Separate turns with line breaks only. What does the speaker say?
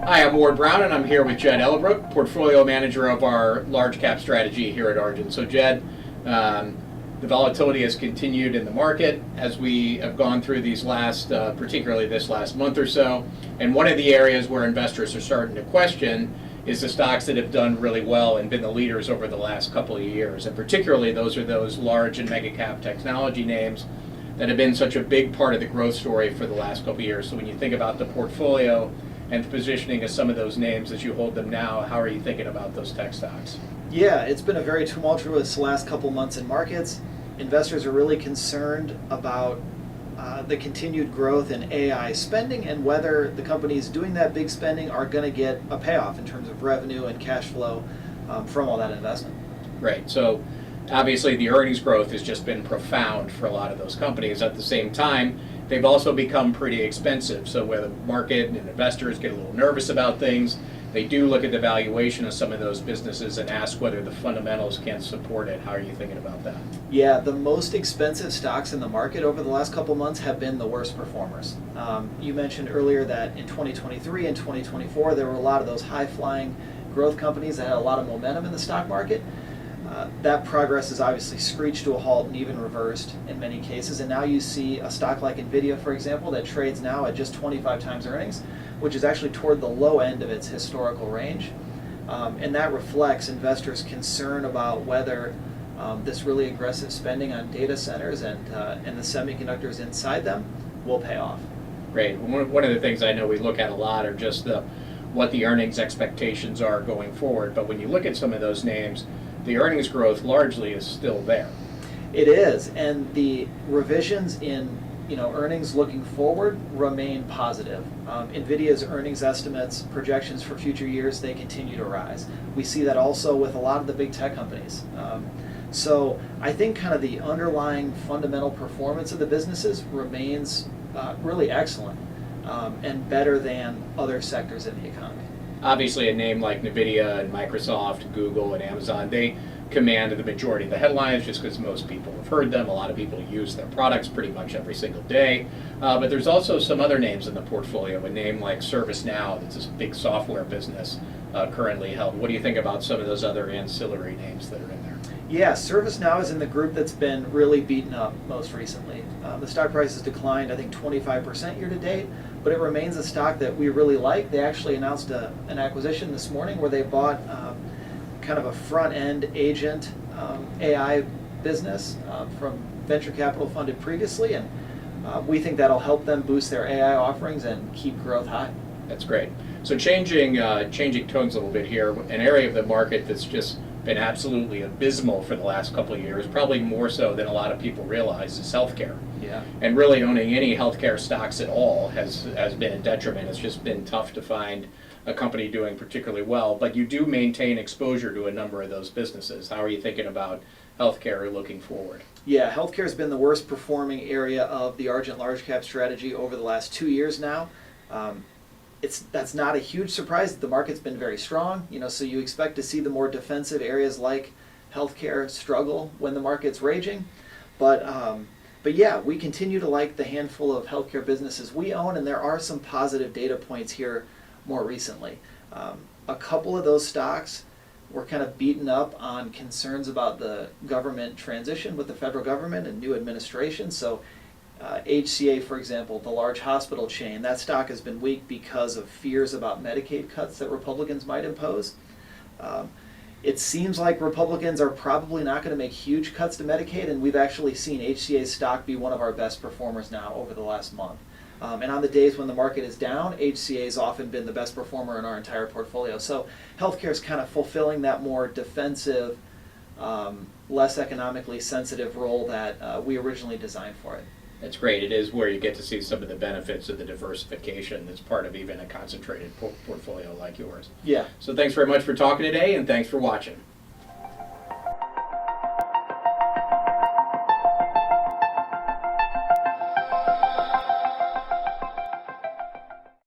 Hi, I'm Ward Brown, and I'm here with Jed Ellerbroek, portfolio manager of our large cap strategy here at Argent. So, Jed, the volatility has continued in the market as we have gone through these last, particularly this last month or so. And one of the areas where investors are starting to question is the stocks that have done really well and been the leaders over the last couple of years. And particularly, those are those large and mega cap technology names that have been such a big part of the growth story for the last couple of years. So when you think about the portfolio and the positioning of some of those names as you hold them now, how are you thinking about those tech stocks?
Yeah, it's been a very tumultuous last couple months in markets. Investors are really concerned about the continued growth in AI spending and whether the companies doing that big spending are going to get a payoff in terms of revenue and cash flow from all that investment.
Right. So obviously the earnings growth has just been profound for a lot of those companies. At the same time, they've also become pretty expensive. So where the market and investors get a little nervous about things, they do look at the valuation of some of those businesses and ask whether the fundamentals can support it. How are you thinking about that?
Yeah, the most expensive stocks in the market over the last couple months have been the worst performers. You mentioned earlier that in 2023 and 2024, there were a lot of those high-flying growth companies that had a lot of momentum in the stock market. That progress has obviously screeched to a halt and even reversed in many cases. And now you see a stock like NVIDIA, for example, that trades now at just 25 times earnings, which is actually toward the low end of its historical range. And that reflects investors' concern about whether this really aggressive spending on data centers and the semiconductors inside them will pay off.
Great. One of the things I know we look at a lot are just what the earnings expectations are going forward. But when you look at some of those names, the earnings growth largely is still there.
It is, and the revisions in earnings looking forward remain positive. NVIDIA's earnings estimates, projections for future years, they continue to rise. We see that also with a lot of the big tech companies. So I think kind of the underlying fundamental performance of the businesses remains really excellent and better than other sectors in the economy.
Obviously, a name like NVIDIA and Microsoft, Google, and Amazon, they command the majority of the headlines just because most people have heard them. A lot of people use their products pretty much every single day. But there's also some other names in the portfolio, a name like ServiceNow, that's a big software business currently held. What do you think about some of those other ancillary names that are in there?
Yeah, ServiceNow is in the group that's been really beaten up most recently. The stock price has declined, I think, 25% year to date, but it remains a stock that we really like. They actually announced an acquisition this morning where they bought kind of a front-end agent AI business from venture capital funded previously, and we think that'll help them boost their AI offerings and keep growth high.
That's great. So changing tones a little bit here, an area of the market that's just been absolutely abysmal for the last couple of years, probably more so than a lot of people realize, is healthcare.
Yeah.
And really owning any healthcare stocks at all has been a detriment. It's just been tough to find a company doing particularly well, but you do maintain exposure to a number of those businesses. How are you thinking about healthcare looking forward?
Yeah, healthcare has been the worst performing area of the Argent large cap strategy over the last 2 years now. That's not a huge surprise. The market's been very strong, so you expect to see the more defensive areas like healthcare struggle when the market's raging. But yeah, we continue to like the handful of healthcare businesses we own, and there are some positive data points here more recently. A couple of those stocks were kind of beaten up on concerns about the government transition with the federal government and new administration. So HCA, for example, the large hospital chain, that stock has been weak because of fears about Medicaid cuts that Republicans might impose. It seems like Republicans are probably not going to make huge cuts to Medicaid, and we've actually seen HCA's stock be one of our best performers now over the last month. And on the days when the market is down, HCA has often been the best performer in our entire portfolio. So healthcare is kind of fulfilling that more defensive, less economically sensitive role that we originally designed for it.
That's great. It is where you get to see some of the benefits of the diversification that's part of even a concentrated portfolio like yours.
Yeah.
So thanks very much for talking today, and thanks for watching.